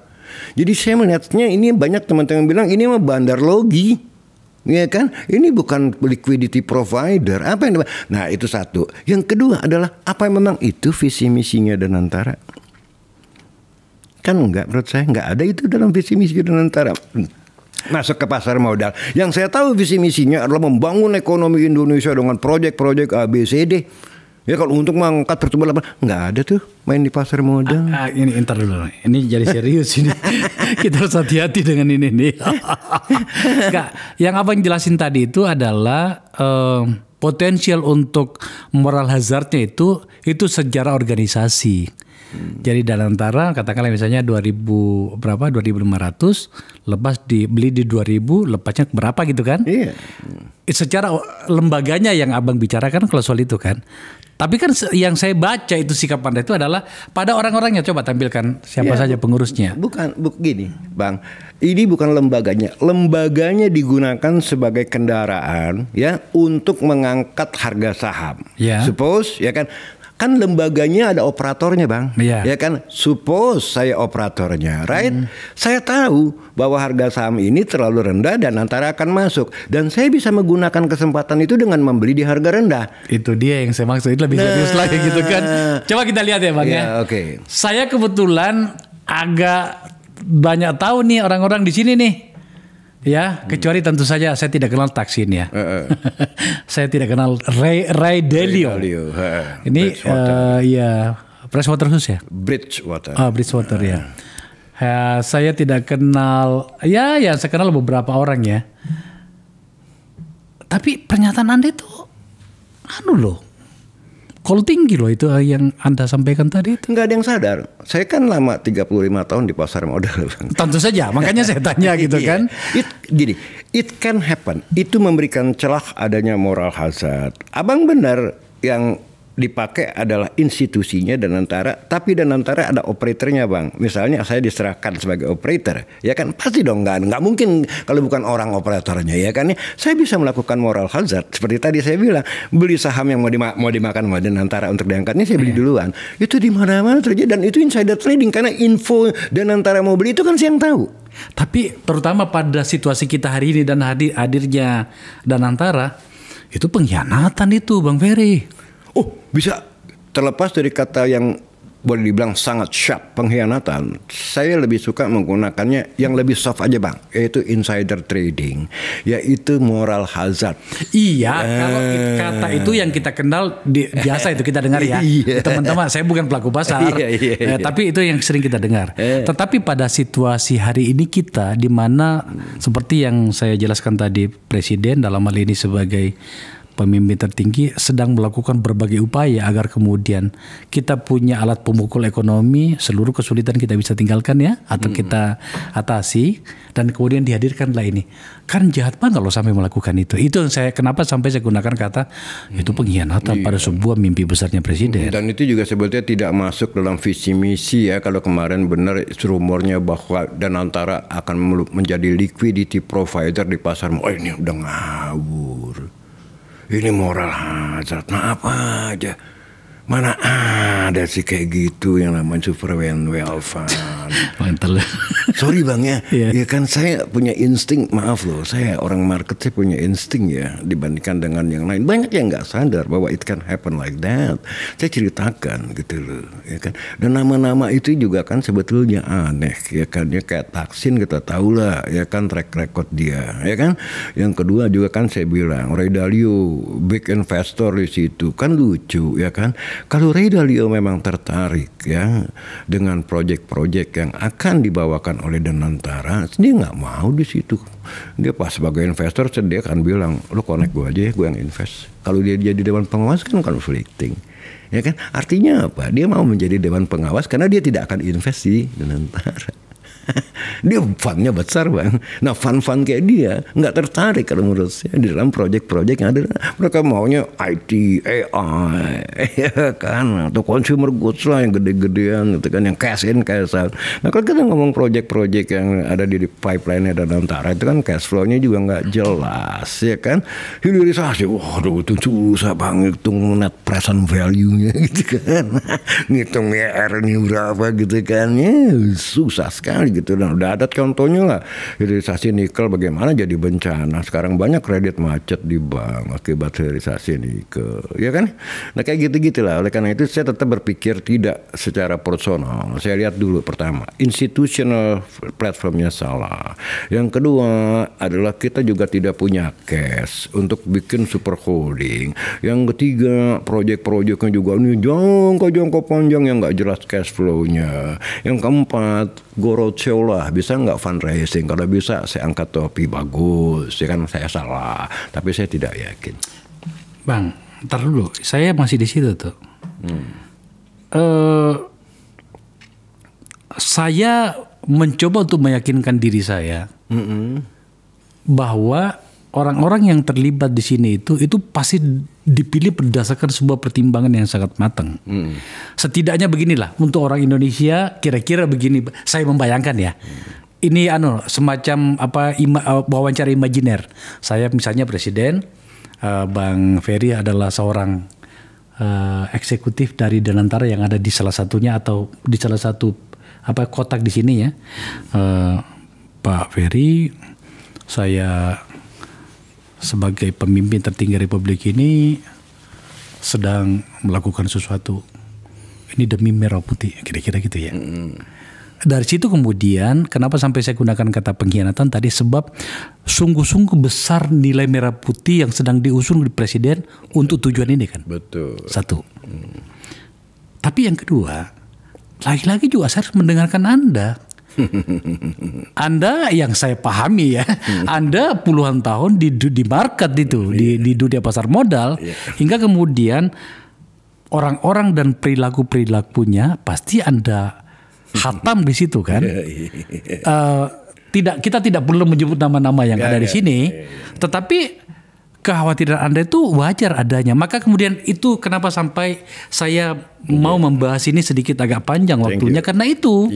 Jadi saya melihatnya ini banyak teman-teman bilang ini mah bandar logi. Ya kan? Ini bukan liquidity provider. Apa yang Nah, itu satu. Yang kedua adalah apa yang memang itu visi misinya Danantara? Kan enggak, menurut saya enggak ada itu dalam visi misi Danantara. Masuk ke pasar modal. Yang saya tahu visi misinya adalah membangun ekonomi Indonesia dengan proyek-proyek ABCD. Ya kalau untuk mengangkat pertumbuhan nggak ada tuh main di pasar modal. Ini entar dulu, ini jadi serius ini. Kita harus hati-hati dengan ini nih. Nggak, yang abang jelasin tadi itu adalah potensial untuk moral hazardnya itu sejarah organisasi. Jadi Danantara katakanlah misalnya 2.500 lepas beli di 2.000 lepasnya berapa gitu kan? Iya. Secara lembaganya yang abang bicarakan kalau soal itu kan. Tapi kan yang saya baca itu sikap Anda itu adalah pada orang-orangnya. Coba tampilkan siapa saja pengurusnya. Bukan gini bang, ini bukan lembaganya. Lembaganya digunakan sebagai kendaraan ya untuk mengangkat harga saham. Ya. Suppose ya kan. kan lembaganya ada operatornya bang, Iya. ya kan. Suppose saya operatornya, right? Saya tahu bahwa harga saham ini terlalu rendah dan Danantara akan masuk, dan saya bisa menggunakan kesempatan itu dengan membeli di harga rendah. Itu dia yang saya maksud, itu lebih serius lagi gitu kan. Coba kita lihat ya bang ya. Oke. Saya kebetulan agak banyak tahu nih orang-orang di sini nih. Ya, kecuali tentu saja saya tidak kenal Taksin ya. Saya tidak kenal Ray Dalio. Ini ya Pricewaterhouse ya. Bridgewater. Bridgewater ya. Saya tidak kenal. Ya, saya kenal beberapa orang ya. Tapi pernyataan Anda itu, loh. Call tinggi loh itu yang Anda sampaikan tadi itu. Nggak ada yang sadar. Saya kan lama 35 tahun di pasar modal. Tentu saja, makanya saya tanya gitu kan. It can happen. Itu memberikan celah adanya moral hazard. Abang benar, yang dipakai adalah institusinya Danantara, tapi Danantara ada operatornya bang. Misalnya saya diserahkan sebagai operator, ya kan pasti dong nggak mungkin kalau bukan orang operatornya, ya kan. Saya bisa melakukan moral hazard seperti tadi saya bilang, beli saham yang mau dimakan sama Danantara untuk diangkat, ini saya beli duluan. Itu di mana-mana terjadi, dan itu insider trading karena info Danantara mau beli itu kan saya yang tahu. Tapi terutama pada situasi kita hari ini dan hadirnya Danantara, itu pengkhianatan itu Bang Ferry. Oh, bisa terlepas dari kata yang boleh dibilang sangat sharp, pengkhianatan. Saya lebih suka menggunakannya yang lebih soft aja bang, yaitu insider trading, yaitu moral hazard. Iya, kalau kata itu yang kita kenal biasa itu kita dengar ya. Teman-teman, saya bukan pelaku pasar, tapi itu yang sering kita dengar. Tetapi pada situasi hari ini kita, di mana seperti yang saya jelaskan tadi, Presiden dalam hal ini sebagai pemimpin tertinggi sedang melakukan berbagai upaya agar kemudian kita punya alat pemukul ekonomi, seluruh kesulitan kita bisa tinggalkan ya, atau kita atasi, dan kemudian dihadirkanlah ini. Kan jahat banget kalau sampai melakukan itu. Itu yang kenapa sampai saya gunakan kata itu pengkhianatan pada sebuah mimpi besarnya Presiden. Dan itu juga sebetulnya tidak masuk dalam visi misi ya. Kalau kemarin benar rumornya bahwa Danantara akan menjadi liquidity provider di pasar. Oh ini udah ngawur. Ini moral hazard, nah apa aja. Mana ada sih kayak gitu yang namanya sovereign wealth fund. Mantel. Sorry bang ya, ya kan saya punya insting, maaf loh, saya orang market, saya punya insting ya dibandingkan dengan yang lain. Banyak yang nggak sadar bahwa it can happen like that. Saya ceritakan gitu loh, ya kan. Dan nama-nama itu juga kan sebetulnya aneh, ya kan. Ya kayak Taksin kita tahu lah, ya kan track record dia, ya kan. Yang kedua juga kan saya bilang Ray Dalio big investor di situ, kan lucu, ya kan. Kalau Ray Dalio memang tertarik ya dengan proyek-proyek yang akan dibawakan oleh Danantara, dia nggak mau di situ. Dia pas sebagai investor, dia akan bilang, lo connect gue aja ya, gue yang invest. Kalau dia jadi dewan pengawas kan conflicting, ya kan. Artinya apa? Dia mau menjadi dewan pengawas karena dia tidak akan invest di Danantara. Dia fundnya besar bang. Nah fund kayak dia nggak tertarik kalau menurut saya di dalam proyek-proyek yang ada. Mereka maunya IT, AI, ya kan, atau consumer goods lah yang gede-gedean, gitu kan, yang cash in cash out. Nah kalau kita ngomong proyek-proyek yang ada di pipeline-nya Danantara itu kan cash flow-nya juga nggak jelas, ya kan. Hilirisasi, waduh itu susah bang, hitung net present value-nya gitu kan, ngitung ER-nya berapa gitu kan, ya susah sekali gitu. Dan udah ada contohnya lah, hilirisasi nikel bagaimana jadi bencana. Sekarang banyak kredit macet di bank akibat hilirisasi nikel, ya kan. Nah kayak gitu-gitu lah. Oleh karena itu saya tetap berpikir tidak secara personal. Saya lihat dulu, pertama institutional platformnya salah. Yang kedua adalah kita juga tidak punya cash untuk bikin super holding. Yang ketiga proyek-proyeknya juga ini jangka panjang yang nggak jelas cash flow-nya. Yang keempat roadshow lah, bisa nggak fundraising? Kalau bisa saya angkat topi, bagus, ya kan. Saya salah, tapi saya tidak yakin. Bang, ntar dulu, saya masih di situ tuh. Saya mencoba untuk meyakinkan diri saya bahwa orang-orang yang terlibat di sini itu pasti dipilih berdasarkan sebuah pertimbangan yang sangat matang. Setidaknya beginilah, untuk orang Indonesia kira-kira begini, saya membayangkan ya. Ini semacam wawancara imajiner. Saya misalnya Presiden, Bang Ferry adalah seorang eksekutif dari Danantara yang ada di salah satunya atau di salah satu kotak di sini ya. Pak Ferry, saya sebagai pemimpin tertinggi Republik ini sedang melakukan sesuatu. Ini demi merah putih, kira-kira gitu ya. Dari situ kemudian kenapa sampai saya gunakan kata pengkhianatan tadi, sebab sungguh-sungguh besar nilai merah putih yang sedang diusung di Presiden untuk tujuan ini kan. Betul. Satu. Tapi yang kedua, lagi-lagi juga saya harus mendengarkan Anda. Anda yang saya pahami ya, Anda puluhan tahun di market itu, di dunia pasar modal, hingga kemudian orang-orang dan perilaku-perilakunya pasti Anda hatam di situ kan. Kita tidak perlu menyebut nama-nama yang ada di sini, tetapi kekhawatiran Anda itu wajar adanya. Maka kemudian itu kenapa sampai saya mau membahas ini sedikit agak panjang waktunya karena itu.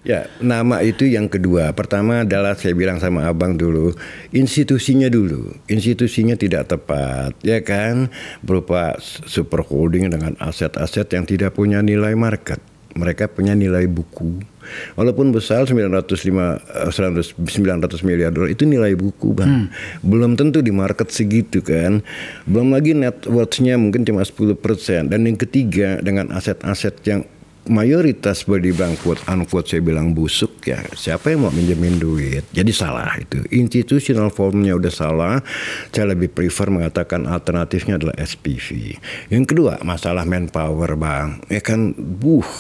Ya, nama itu yang kedua. Pertama adalah saya bilang sama abang dulu, institusinya dulu. Institusinya tidak tepat, ya kan? Berupa super holding dengan aset-aset yang tidak punya nilai market. Mereka punya nilai buku. Walaupun besar 900 miliar dolar itu nilai buku bang. Belum tentu di market segitu kan. Belum lagi net worth-nya mungkin cuma 10%. Dan yang ketiga dengan aset-aset yang mayoritas body bank quote unquote saya bilang busuk ya, siapa yang mau minjemin duit? Jadi salah itu. Institutional formnya udah salah. Saya lebih prefer mengatakan alternatifnya adalah SPV. Yang kedua masalah manpower bang, ya kan,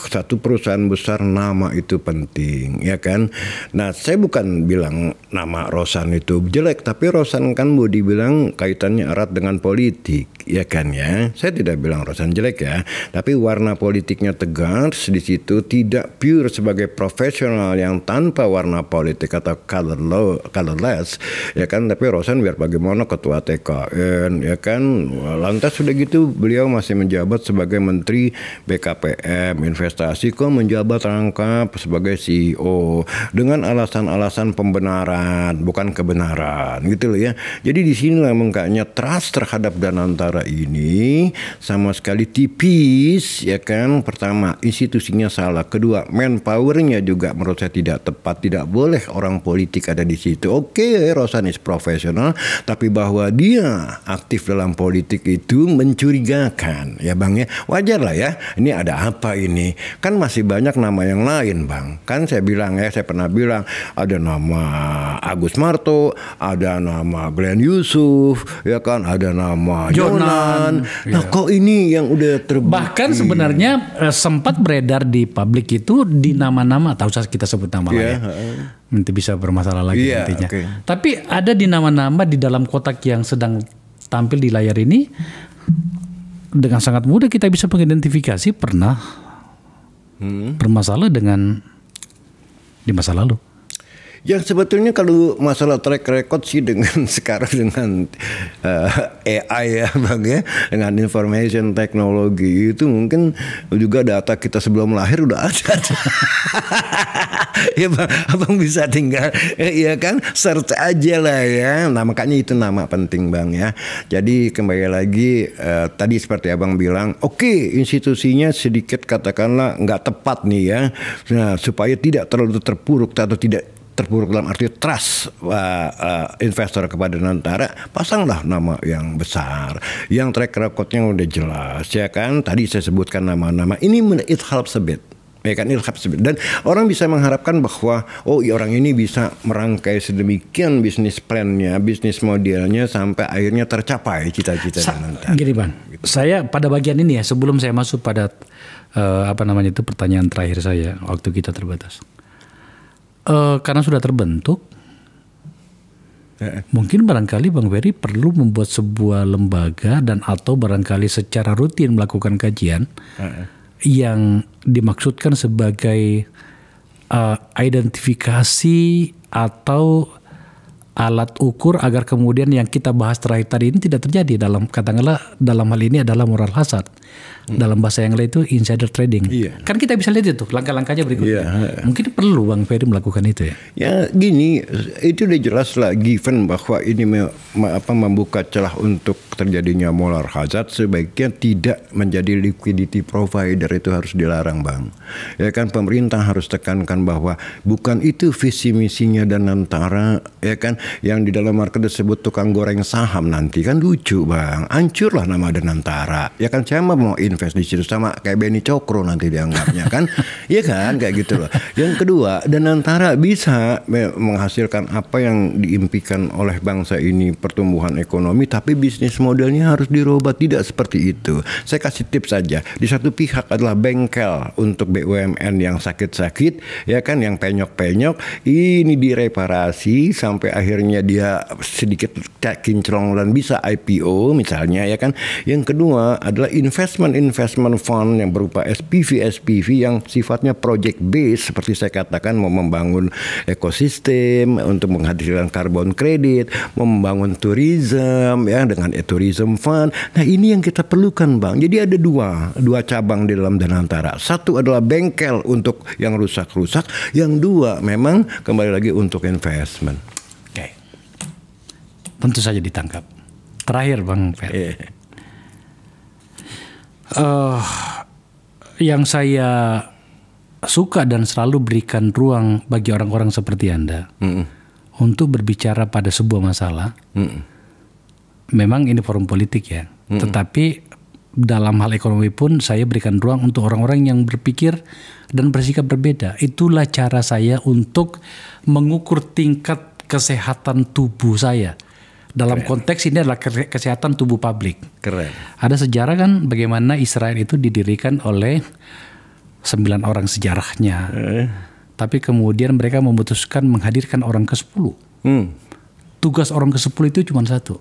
satu perusahaan besar nama itu penting, ya kan. Nah saya bukan bilang nama Rosan itu jelek, tapi Rosan kan mau dibilang kaitannya erat dengan politik, ya kan ya. Saya tidak bilang Rosan jelek ya, tapi warna politiknya tegas. Di situ tidak pure sebagai profesional yang tanpa warna politik atau colorless, ya kan. Tapi Rosan biar bagaimana ketua TKN, ya kan. Lantas sudah gitu beliau masih menjabat sebagai Menteri BKPM Investasi, kok menjabat rangkap sebagai CEO dengan alasan-alasan pembenaran bukan kebenaran gitu loh ya. Jadi di sinilah makanya trust terhadap Danantara ini sama sekali tipis, ya kan. Pertama institusinya salah, kedua manpowernya juga menurut saya tidak tepat, tidak boleh orang politik ada di situ. Oke, Rosan is profesional, tapi bahwa dia aktif dalam politik itu mencurigakan, ya bang ya. Wajar lah ya, ini ada apa ini? Kan masih banyak nama yang lain bang. Kan saya bilang ya, saya pernah bilang ada nama Agus Marto, ada nama Glenn Yusuf, ya kan, ada nama Jonan. Nah kok ini yang udah terbukti. Bahkan sebenarnya sempat beredar di publik itu di nama-nama, tahu usah kita sebut nama lah ya. Nanti bisa bermasalah lagi nantinya. Tapi ada di nama-nama di dalam kotak yang sedang tampil di layar ini, dengan sangat mudah kita bisa mengidentifikasi pernah bermasalah dengan di masa lalu. Yang sebetulnya kalau masalah track record sih dengan sekarang dengan AI ya bang ya, dengan information technology itu mungkin juga data kita sebelum lahir udah ada. Ya bang, abang bisa tinggal ya kan search aja lah ya. Nah makanya itu nama penting bang ya. Jadi kembali lagi tadi seperti abang bilang, oke, institusinya sedikit katakanlah nggak tepat nih ya. Nah supaya tidak terlalu terpuruk atau tidak terpuruk dalam arti trust investor kepada Danantara, pasanglah nama yang besar, yang track recordnya udah jelas, ya kan. Tadi saya sebutkan nama-nama ini, it helps a bit, ya kan, it helps a bit. Dan orang bisa mengharapkan bahwa orang ini bisa merangkai sedemikian bisnis plannya, bisnis modelnya sampai akhirnya tercapai cita-cita Danantara. Gini bang, saya pada bagian ini ya, sebelum saya masuk pada pertanyaan terakhir saya, waktu kita terbatas. Karena sudah terbentuk, mungkin barangkali Bang Ferry perlu membuat sebuah lembaga dan atau barangkali secara rutin melakukan kajian yang dimaksudkan sebagai identifikasi atau alat ukur agar kemudian yang kita bahas terakhir tadi ini tidak terjadi dalam, katakanlah dalam hal ini adalah moral hazard. Dalam bahasa yang lain itu insider trading. Kan kita bisa lihat itu langkah-langkahnya berikutnya. Mungkin perlu Bang Ferry melakukan itu ya. Ya gini, itu udah jelas lah given bahwa ini membuka celah untuk terjadinya moral hazard, sebaiknya tidak menjadi liquidity provider, itu harus dilarang Bang. Ya kan, pemerintah harus tekankan bahwa bukan itu visi misinya Danantara, ya kan, yang di dalam market disebut tukang goreng saham nanti kan lucu Bang, hancurlah nama Danantara. Ya kan, saya mau invest di situ sama kayak Beni Cokro nanti dianggapnya kan. Iya kan, kayak gitu loh. Yang kedua, Danantara bisa menghasilkan apa yang diimpikan oleh bangsa ini, pertumbuhan ekonomi, tapi bisnis modelnya harus dirubah, tidak seperti itu. Saya kasih tips saja. Di satu pihak adalah bengkel untuk BUMN yang sakit-sakit, ya kan, yang penyok-penyok, ini direparasi sampai akhirnya dia sedikit kinclong dan bisa IPO misalnya, ya kan. Yang kedua adalah investment fund yang berupa SPV yang sifatnya project based, seperti saya katakan, mau membangun ekosistem untuk menghadirkan karbon kredit, mau membangun tourism ya dengan tourism fund. Nah, ini yang kita perlukan Bang. Jadi ada dua cabang di dalam Danantara. Satu adalah bengkel untuk yang rusak-rusak, yang dua memang kembali lagi untuk investment. Oke. Tentu saja ditangkap. Terakhir Bang Fer. Yang saya suka dan selalu berikan ruang bagi orang-orang seperti Anda untuk berbicara pada sebuah masalah. Memang ini forum politik ya, tetapi dalam hal ekonomi pun saya berikan ruang untuk orang-orang yang berpikir dan bersikap berbeda. Itulah cara saya untuk mengukur tingkat kesehatan tubuh saya. Dalam konteks ini adalah kesehatan tubuh publik. Keren. Ada sejarah kan bagaimana Israel itu didirikan oleh 9 orang sejarahnya. Tapi kemudian mereka memutuskan menghadirkan orang ke-10. Tugas orang ke-10 itu cuma satu.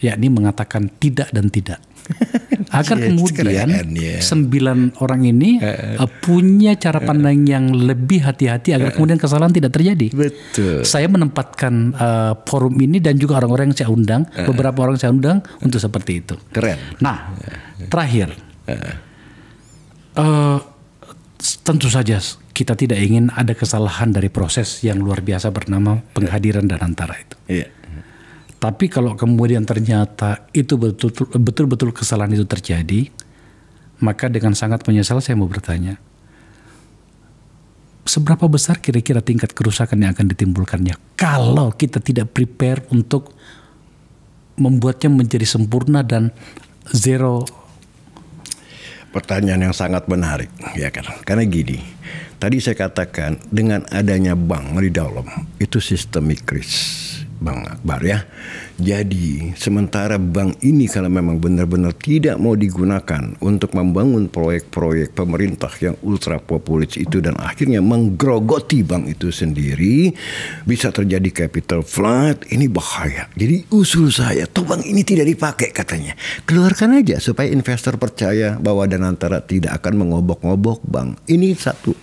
Yakni mengatakan tidak dan tidak. Agar kemudian 9 orang ini punya cara pandang yang lebih hati-hati agar kemudian kesalahan tidak terjadi. Betul. Saya menempatkan forum ini dan juga orang-orang yang saya undang, beberapa orang saya undang untuk seperti itu. Keren. Nah, terakhir, tentu saja kita tidak ingin ada kesalahan dari proses yang luar biasa bernama penghadiran Danantara itu. Iya. Tapi kalau kemudian ternyata itu betul-betul kesalahan itu terjadi, maka dengan sangat menyesal saya mau bertanya, seberapa besar kira-kira tingkat kerusakan yang akan ditimbulkannya kalau kita tidak prepare untuk membuatnya menjadi sempurna dan zero? Pertanyaan yang sangat menarik, ya kan? Karena gini, tadi saya katakan dengan adanya bank di dalam itu systemic risk, Bang Akbar ya. Jadi sementara bank ini kalau memang benar-benar tidak mau digunakan untuk membangun proyek-proyek pemerintah yang ultra populis itu dan akhirnya menggerogoti bank itu sendiri, bisa terjadi capital flood, ini bahaya. Jadi usul saya, toh bank ini tidak dipakai katanya, keluarkan aja supaya investor percaya bahwa Danantara tidak akan mengobok-ngobok bank. Ini satu,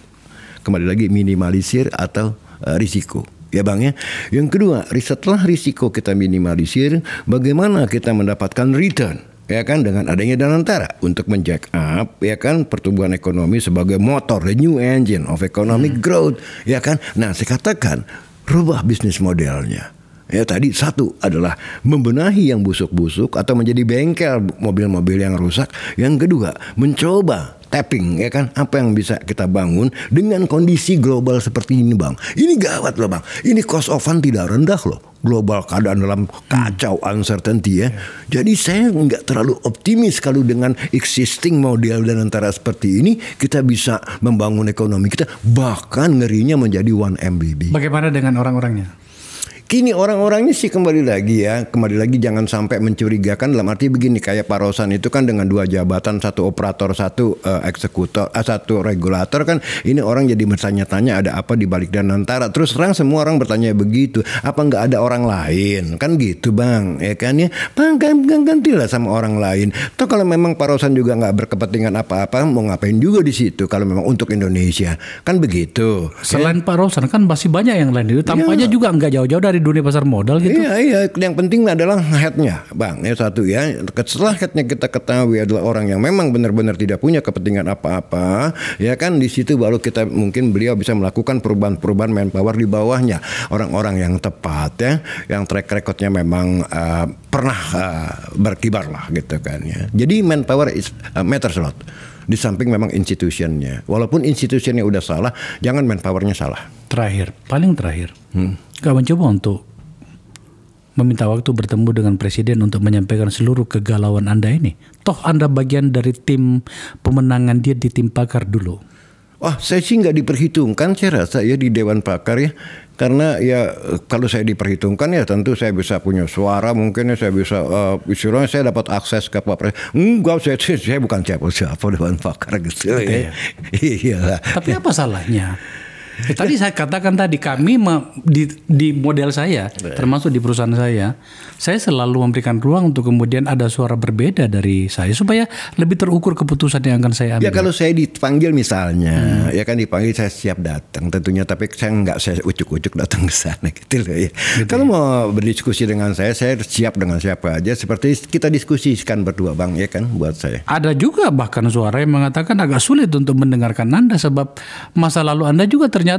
kembali lagi minimalisir atau risiko. Ya Bang ya. Yang kedua, setelah risiko kita minimalisir, bagaimana kita mendapatkan return? Ya kan, dengan adanya Danantara untuk menjack up ya kan pertumbuhan ekonomi sebagai motor, the new engine of economic growth, ya kan. Nah, saya katakan rubah bisnis modelnya. Ya tadi satu adalah membenahi yang busuk-busuk atau menjadi bengkel mobil-mobil yang rusak. Yang kedua, mencoba tapping ya kan apa yang bisa kita bangun dengan kondisi global seperti ini Bang. Ini gawat loh Bang. Ini cost of fund tidak rendah loh. Global keadaan dalam kacau, uncertainty ya. Jadi saya nggak terlalu optimis kalau dengan existing model Danantara seperti ini kita bisa membangun ekonomi kita, bahkan ngerinya menjadi 1 MBB. Bagaimana dengan orang-orangnya? Kini orang-orangnya sih kembali lagi jangan sampai mencurigakan, dalam arti begini, kayak Pak Rosan itu kan dengan 2 jabatan, satu operator, satu eksekutor, satu regulator kan, ini orang jadi bertanya-tanya ada apa di balik Danantara. Terus terang semua orang bertanya begitu, apa nggak ada orang lain kan gitu Bang, ya kan ya, Bang gantilah sama orang lain. Toh kalau memang Pak Rosan juga nggak berkepentingan apa-apa, mau ngapain juga di situ kalau memang untuk Indonesia kan begitu. Selain Pak Rosan kan masih banyak yang lain itu tampaknya juga nggak jauh-jauh dari dari dunia pasar modal gitu. Iya. Yang penting adalah headnya, Bang. Ya satu ya. Setelah headnya kita ketahui adalah orang yang memang benar-benar tidak punya kepentingan apa-apa, ya kan di situ baru kita mungkin beliau bisa melakukan perubahan-perubahan manpower di bawahnya. Orang-orang yang tepat ya, yang track recordnya memang pernah berkibar lah gitu kan ya. Jadi manpower matters a lot. Di samping memang institutionnya. Walaupun institutionnya udah salah, jangan manpowernya salah. Paling terakhir. Gak mencoba untuk meminta waktu bertemu dengan presiden untuk menyampaikan seluruh kegalauan Anda ini. Toh Anda bagian dari tim pemenangan dia di tim pakar dulu. Wah, saya sih nggak diperhitungkan, saya rasa ya di Dewan Pakar ya. Karena ya kalau saya diperhitungkan ya tentu saya bisa punya suara, mungkin ya saya bisa istilahnya saya dapat akses ke Pak Presiden. Enggak, saya bukan siapa Dewan Pakar gitu ya. Iya. Tapi apa salahnya? Tadi saya katakan tadi kami di model saya, termasuk di perusahaan saya selalu memberikan ruang untuk kemudian ada suara berbeda dari saya supaya lebih terukur keputusan yang akan saya ambil. Ya kalau saya dipanggil misalnya, ya kan dipanggil saya siap datang tentunya, tapi saya ucuk-ucuk datang ke sana gitu loh ya. Gitu. Kalau mau berdiskusi dengan saya siap dengan siapa aja, seperti kita diskusikan berdua, Bang, ya kan buat saya. Ada juga bahkan suara yang mengatakan agak sulit untuk mendengarkan Anda sebab masa lalu Anda juga ternyata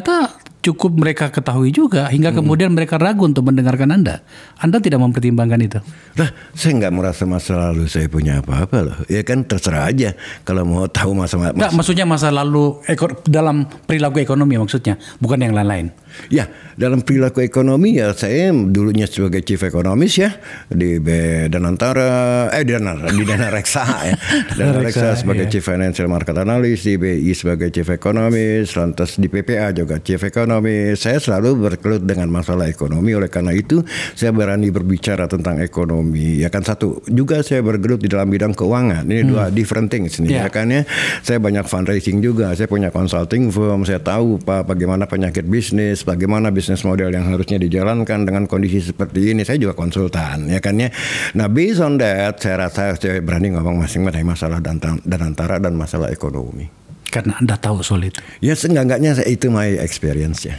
cukup mereka ketahui juga hingga kemudian mereka ragu untuk mendengarkan Anda. Anda tidak mempertimbangkan itu. Lah, saya nggak merasa masa lalu saya punya apa-apa loh. Ya kan terserah aja kalau mau tahu masa-masa. Nggak, maksudnya masa lalu dalam perilaku ekonomi maksudnya, bukan yang lain-lain. Ya, dalam perilaku ekonomi ya saya dulunya sebagai chief economist ya di Danantara, di Dana Reksa ya. Dana Reksa sebagai chief financial market analyst, di BI sebagai chief economist, lantas di PPA juga chief economist. Saya selalu bergelut dengan masalah ekonomi, oleh karena itu saya berani berbicara tentang ekonomi. Ya kan satu, juga saya bergelut di dalam bidang keuangan. Ini dua different things nih ya kan ya. Saya banyak fundraising juga, saya punya consulting firm, saya tahu bagaimana penyakit bisnis, bagaimana bisnis model yang harusnya dijalankan dengan kondisi seperti ini. Saya juga konsultan ya kan ya. Nah based on that saya rasa saya berani ngomong masing-masing masalah Danantara dan masalah ekonomi. Karena Anda tahu soal itu. Ya seenggak-enggaknya itu my experience ya.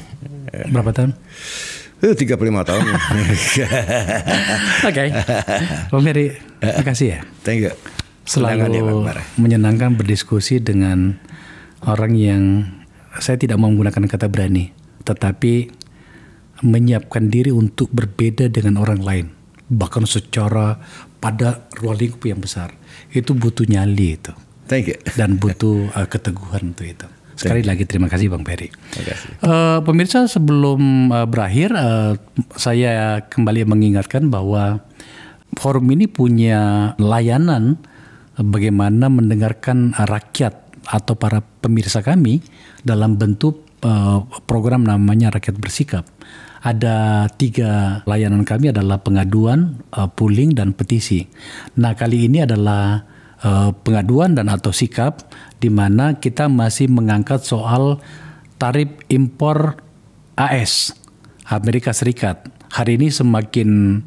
Berapa tahun? 35 tahun. Oke. Bang Ferry, makasih ya. Thank you. Selalu menyenangkan berdiskusi dengan orang yang saya tidak mau menggunakan kata berani, tetapi menyiapkan diri untuk berbeda dengan orang lain, bahkan secara pada ruang lingkup yang besar. Itu butuh nyali itu. Thank you. Dan butuh keteguhan untuk itu. Sekali lagi terima kasih Bang Ferry. Terima kasih. Pemirsa, sebelum berakhir saya kembali mengingatkan bahwa forum ini punya layanan bagaimana mendengarkan rakyat atau para pemirsa kami dalam bentuk program namanya Rakyat Bersikap. Ada 3 layanan kami adalah pengaduan, polling, dan petisi. Nah kali ini adalah pengaduan dan atau sikap di mana kita masih mengangkat soal tarif impor AS Amerika Serikat. Hari ini semakin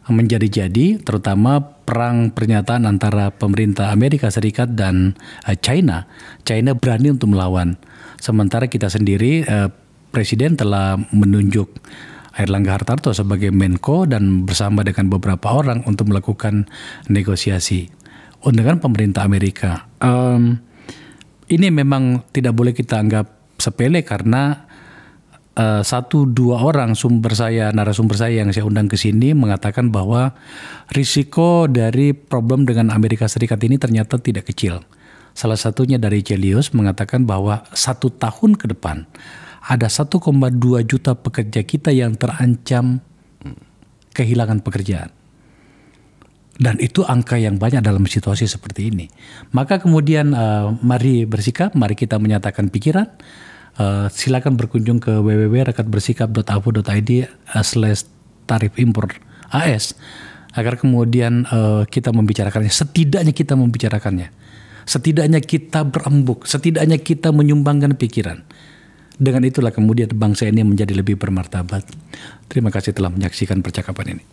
menjadi-jadi, terutama perang pernyataan antara pemerintah Amerika Serikat dan China. China berani untuk melawan. Sementara kita sendiri, Presiden telah menunjuk Airlangga Hartarto sebagai Menko dan bersama dengan beberapa orang untuk melakukan negosiasi dengan pemerintah Amerika. Ini memang tidak boleh kita anggap sepele karena 1-2 orang narasumber saya yang saya undang ke sini mengatakan bahwa risiko dari problem dengan Amerika Serikat ini ternyata tidak kecil. Salah satunya dari Celius mengatakan bahwa 1 tahun ke depan ada 1,2 juta pekerja kita yang terancam kehilangan pekerjaan. Dan itu angka yang banyak dalam situasi seperti ini. Maka kemudian mari bersikap, mari kita menyatakan pikiran. Silakan berkunjung ke www.rakatbersikap.afu.id/tarif impor AS agar kemudian kita membicarakannya. Setidaknya kita membicarakannya. Setidaknya kita berembuk. Setidaknya kita menyumbangkan pikiran. Dengan itulah kemudian bangsa ini menjadi lebih bermartabat. Terima kasih telah menyaksikan percakapan ini.